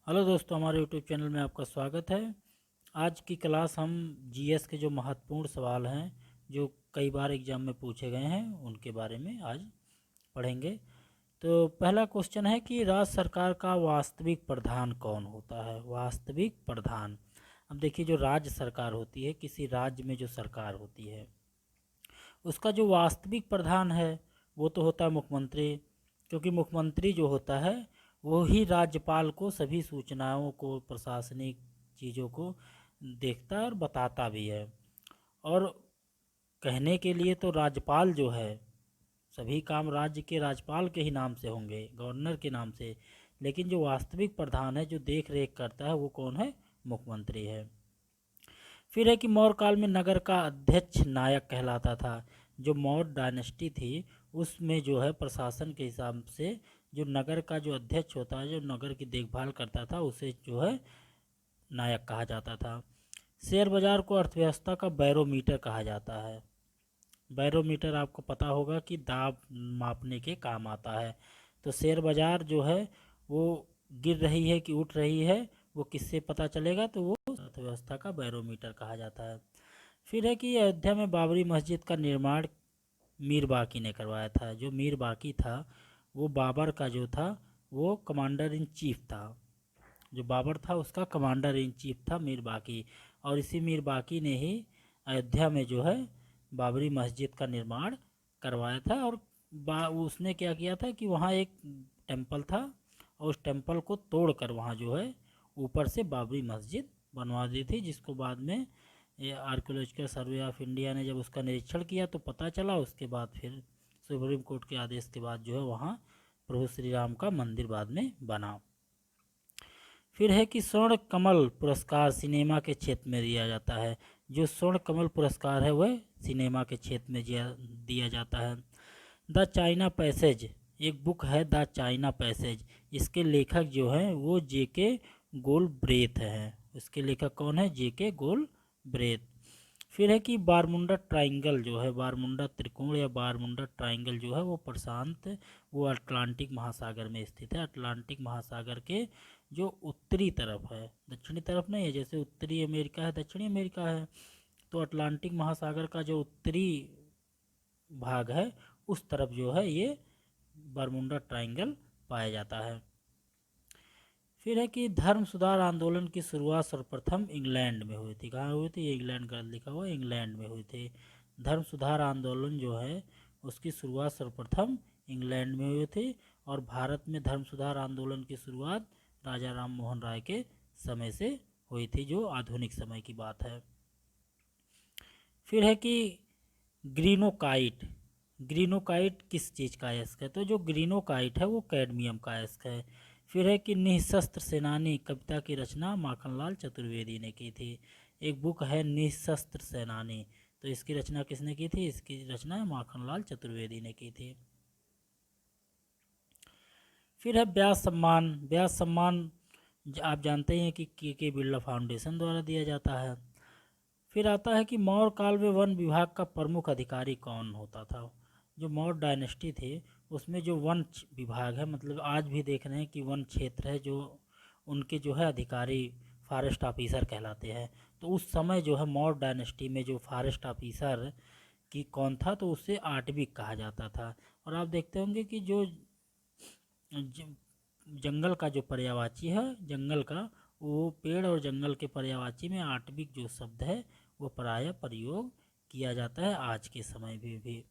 Hello दोस्तों, हमारे YouTube channel में आपका स्वागत है। आज की क्लास हम जीएस के जो महत्वपूर्ण सवाल हैं जो कई बार एग्जाम में पूछे गए हैं उनके बारे में आज पढ़ेंगे। तो पहला क्वेश्चन है कि राज्य सरकार का वास्तविक प्रधान कौन होता है। वास्तविक प्रधान, अब देखिए, जो राज्य सरकार होती है, किसी राज्य में जो सरकार होती है उसका जो वास्तविक प्रधान है वो तो होता है मुख्यमंत्री। क्योंकि मुख्यमंत्री जो होता है वो ही राज्यपाल को सभी सूचनाओं को, प्रशासनिक चीज़ों को देखता है और बताता भी है। और कहने के लिए तो राज्यपाल जो है, सभी काम राज्य के राज्यपाल के ही नाम से होंगे, गवर्नर के नाम से। लेकिन जो वास्तविक प्रधान है, जो देख रेख करता है, वो कौन है? मुख्यमंत्री है। फिर है कि मौर्य काल में नगर का अध्यक्ष नायक कहलाता था। जो मौर्य डायनेस्टी थी उसमें जो है प्रशासन के हिसाब से जो नगर का जो अध्यक्ष होता है, जो नगर की देखभाल करता था, उसे जो है नायक कहा जाता था। शेयर बाजार को अर्थव्यवस्था का बैरोमीटर कहा जाता है। बैरोमीटर आपको पता होगा कि दाब मापने के काम आता है। तो शेयर बाजार जो है वो गिर रही है कि उठ रही है, वो किससे पता चलेगा? तो वो अर्थव्यवस्था का बैरोमीटर कहा जाता है। फिर है कि अयोध्या में बाबरी मस्जिद का निर्माण मीर बाकी ने करवाया था। जो मीर बाकी था वो बाबर का जो था वो कमांडर इन चीफ था। जो बाबर था उसका कमांडर इन चीफ था मीर बाकी। और इसी मीर बाकी ने ही अयोध्या में जो है बाबरी मस्जिद का निर्माण करवाया था। और उसने क्या किया था कि वहाँ एक टेम्पल था और उस टेम्पल को तोड़कर वहाँ जो है ऊपर से बाबरी मस्जिद बनवा दी थी, जिसको बाद में ये आर्कियोलॉजिकल सर्वे ऑफ इंडिया ने जब उसका निरीक्षण किया तो पता चला। उसके बाद फिर सुप्रीम कोर्ट के आदेश के बाद जो है वहाँ प्रभु श्री राम का मंदिर बाद में बना। फिर है कि स्वर्ण कमल पुरस्कार सिनेमा के क्षेत्र में दिया जाता है। जो स्वर्ण कमल पुरस्कार है वह सिनेमा के क्षेत्र में दिया जाता है। द चाइना पैसेज एक बुक है, द चाइना पैसेज। इसके लेखक जो हैं वो जेके गोलब्रेथ हैं। इसके लेखक कौन है? जेके गोलब्रेथ। फिर है कि बारमुंडा ट्राइंगल जो है, बारमुंडा त्रिकोण या बारमुंडा ट्राइंगल जो है वो प्रशांत, वो अटलांटिक महासागर में स्थित है। अटलांटिक महासागर के जो उत्तरी तरफ है, दक्षिणी तरफ नहीं है। जैसे उत्तरी अमेरिका है, दक्षिणी अमेरिका है, तो अटलांटिक महासागर का जो उत्तरी भाग है उस तरफ जो है ये बरमुंडा ट्राइंगल पाया जाता है। फिर है कि धर्म सुधार आंदोलन की शुरुआत सर्वप्रथम इंग्लैंड में हुई थी। कहाँ हुई थी? ये इंग्लैंड का लिखा हुआ, इंग्लैंड में हुई थी। धर्म सुधार आंदोलन जो है उसकी शुरुआत सर्वप्रथम इंग्लैंड में हुई थी। और भारत में धर्म सुधार आंदोलन की शुरुआत राजा राम मोहन राय के समय से हुई थी, जो आधुनिक समय की बात है। फिर है कि ग्रीनोकाइट, ग्रीनोकाइट किस चीज़ का अयस्क है? तो जो ग्रीनोकाइट है वो कैडमियम का अयस्क है। फिर है कि निःशस्त्र सेनानी कविता की रचना माखनलाल चतुर्वेदी ने की थी। एक बुक है निःशस्त्र सेनानी, तो इसकी रचना किसने की थी? इसकी रचना माखनलाल चतुर्वेदी ने की थी। फिर है व्यास सम्मान। व्यास सम्मान आप जानते हैं कि के बिरला फाउंडेशन द्वारा दिया जाता है। फिर आता है कि मौर्य काल में वन विभाग का प्रमुख अधिकारी कौन होता था। जो मौर्य डायनेस्टी थे उसमें जो वन विभाग है, मतलब आज भी देख रहे हैं कि वन क्षेत्र है, जो उनके जो है अधिकारी फॉरेस्ट ऑफिसर कहलाते हैं। तो उस समय जो है मौर्य डायनेस्टी में जो फॉरेस्ट ऑफिसर की कौन था, तो उसे आटविक कहा जाता था। और आप देखते होंगे कि जो जंगल का जो पर्यायवाची है, जंगल का, वो पेड़ और जंगल के पर्यायवाची में आटविक जो शब्द है वो प्रायः प्रयोग किया जाता है आज के समय में भी।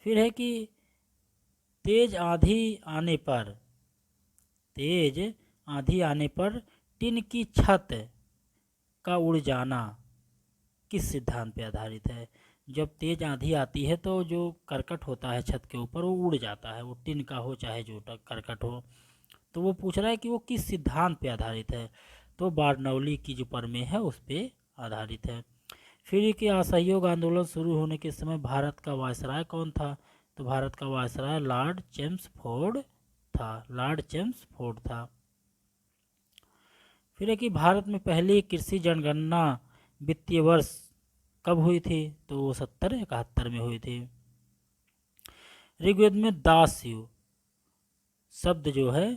फिर है कि तेज आंधी आने पर, तेज आंधी आने पर टिन की छत का उड़ जाना किस सिद्धांत पे आधारित है? जब तेज आंधी आती है तो जो करकट होता है छत के ऊपर वो उड़ जाता है, वो टिन का हो चाहे जो करकट हो। तो वो पूछ रहा है कि वो किस सिद्धांत पे आधारित है? तो बारनौली की जो प्रमेय है उस पर आधारित है। फिर कि असहयोग आंदोलन शुरू होने के समय भारत का वायसराय कौन था? तो भारत का वायसराय लॉर्ड चेम्सफोर्ड था, लॉर्ड चेम्सफोर्ड था। फिर है कि भारत में पहली कृषि जनगणना वित्तीय वर्ष कब हुई थी? तो वो 70-71 में हुई थी। ऋग्वेद में दास शब्द जो है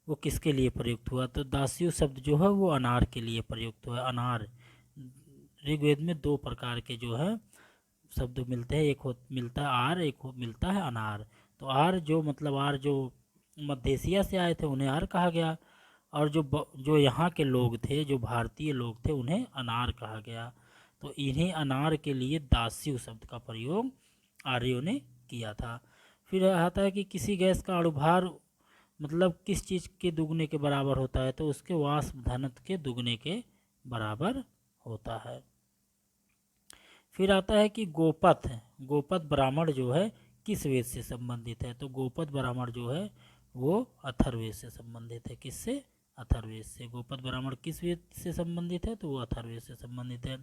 वो किसके लिए प्रयुक्त हुआ? तो दास्यु शब्द जो है वो अनार के लिए प्रयुक्त हुआ है। अनार, ऋग्वेद में 2 प्रकार के जो है शब्द मिलते हैं, एक मिलता है आर, एक मिलता है अनार। तो आर जो मतलब आर जो मध्य एशिया से आए थे उन्हें आर कहा गया, और जो यहाँ के लोग थे, जो भारतीय लोग थे, उन्हें अनार कहा गया। तो इन्हीं अनार के लिए दास्यु शब्द का प्रयोग आर्यों ने किया था। फिर आता है कि किसी गैस का अणुभार मतलब किस चीज़ के दुगने के बराबर होता है? तो उसके वाष्प घनत्व के दुगने के बराबर होता है। फिर आता है कि गोपद ब्राह्मण जो है किस वेद से संबंधित है? तो गोपद ब्राह्मण जो है वो अथर्ववेद से संबंधित है। किससे? अथर्ववेद से। गोपद ब्राह्मण किस वेद से संबंधित है? तो वो अथर्ववेद से संबंधित है।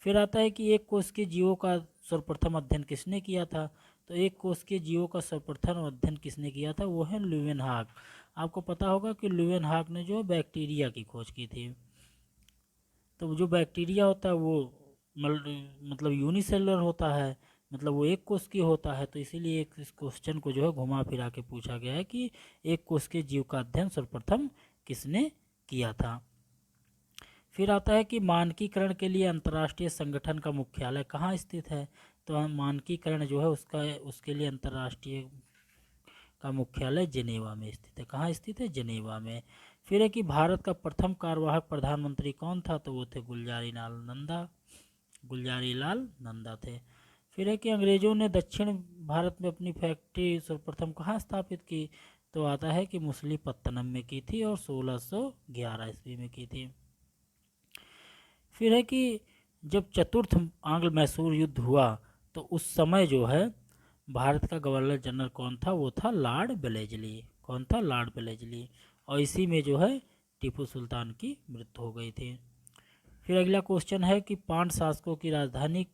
फिर आता है कि एक कोष के जीवों का सर्वप्रथम अध्ययन किसने किया था? तो एक कोष के जीवों का सर्वप्रथम अध्ययन किसने किया था? वो है ल्यूवेनहाक। आपको पता होगा कि ल्यूवेनहाक ने जो बैक्टीरिया की खोज की थी। तो जो बैक्टीरिया होता है वो मतलब यूनिसेलुलर होता है, मतलब वो एक कोष की होता है। तो इसीलिए इस क्वेश्चन को जो है घुमा फिरा के पूछा गया है कि एक कोष के जीव का अध्ययन सर्वप्रथम किसने किया था। फिर आता है कि मानकीकरण के लिए अंतर्राष्ट्रीय संगठन का मुख्यालय कहाँ स्थित है? तो मानकीकरण जो है उसके लिए अंतर्राष्ट्रीय का मुख्यालय जिनेवा में स्थित है। कहाँ स्थित है? जिनेवा में। फिर है कि भारत का प्रथम कार्यवाहक प्रधानमंत्री कौन था? तो वो थे गुलजारी लाल नंदा थे। फिर है कि अंग्रेजों ने दक्षिण भारत में अपनी फैक्ट्री सर्वप्रथम कहाँ स्थापित की? तो आता है कि मुसलीपत्तनम में की थी और 1611 ईस्वी में की थी। फिर है कि जब चतुर्थ आंग्ल मैसूर युद्ध हुआ तो उस समय जो है भारत का गवर्नर जनरल कौन था? वो था लॉर्ड वेलेस्ली। कौन था? Lord Wellesley. और इसी में जो है टीपू सुल्तान की मृत्यु हो गई थी। फिर अगला क्वेश्चन है कि पांड्य शासकों की राजधानी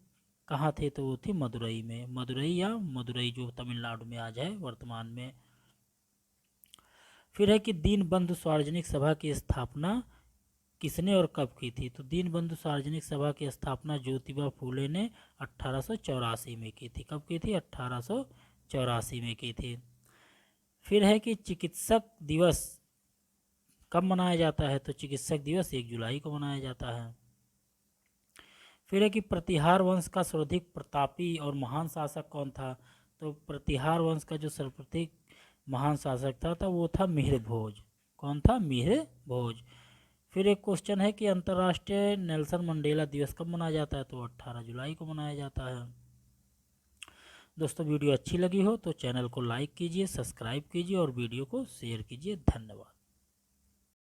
कहाँ थी? तो वो थी मदुरई में। मदुरई जो तमिलनाडु में आज है वर्तमान में। फिर है कि दीनबंधु सार्वजनिक सभा की स्थापना किसने और कब की थी? तो दीनबंधु सार्वजनिक सभा की स्थापना ज्योतिबा फूले ने 1884 में की थी। कब की थी? 1884 में की थी। फिर है कि चिकित्सक दिवस कब मनाया जाता है? तो चिकित्सक दिवस 1 जुलाई को मनाया जाता है। फिर है कि प्रतिहार वंश का सर्वाधिक प्रतापी और महान शासक कौन था? तो प्रतिहार वंश का जो सर्वाधिक महान शासक था वो था मिहिर भोज। कौन था? मिहिर भोज। फिर एक क्वेश्चन है कि अंतर्राष्ट्रीय नेल्सन मंडेला दिवस कब मनाया जाता है? तो 18 जुलाई को मनाया जाता है। दोस्तों वीडियो अच्छी लगी हो तो चैनल को लाइक कीजिए, सब्सक्राइब कीजिए और वीडियो को शेयर कीजिए। धन्यवाद।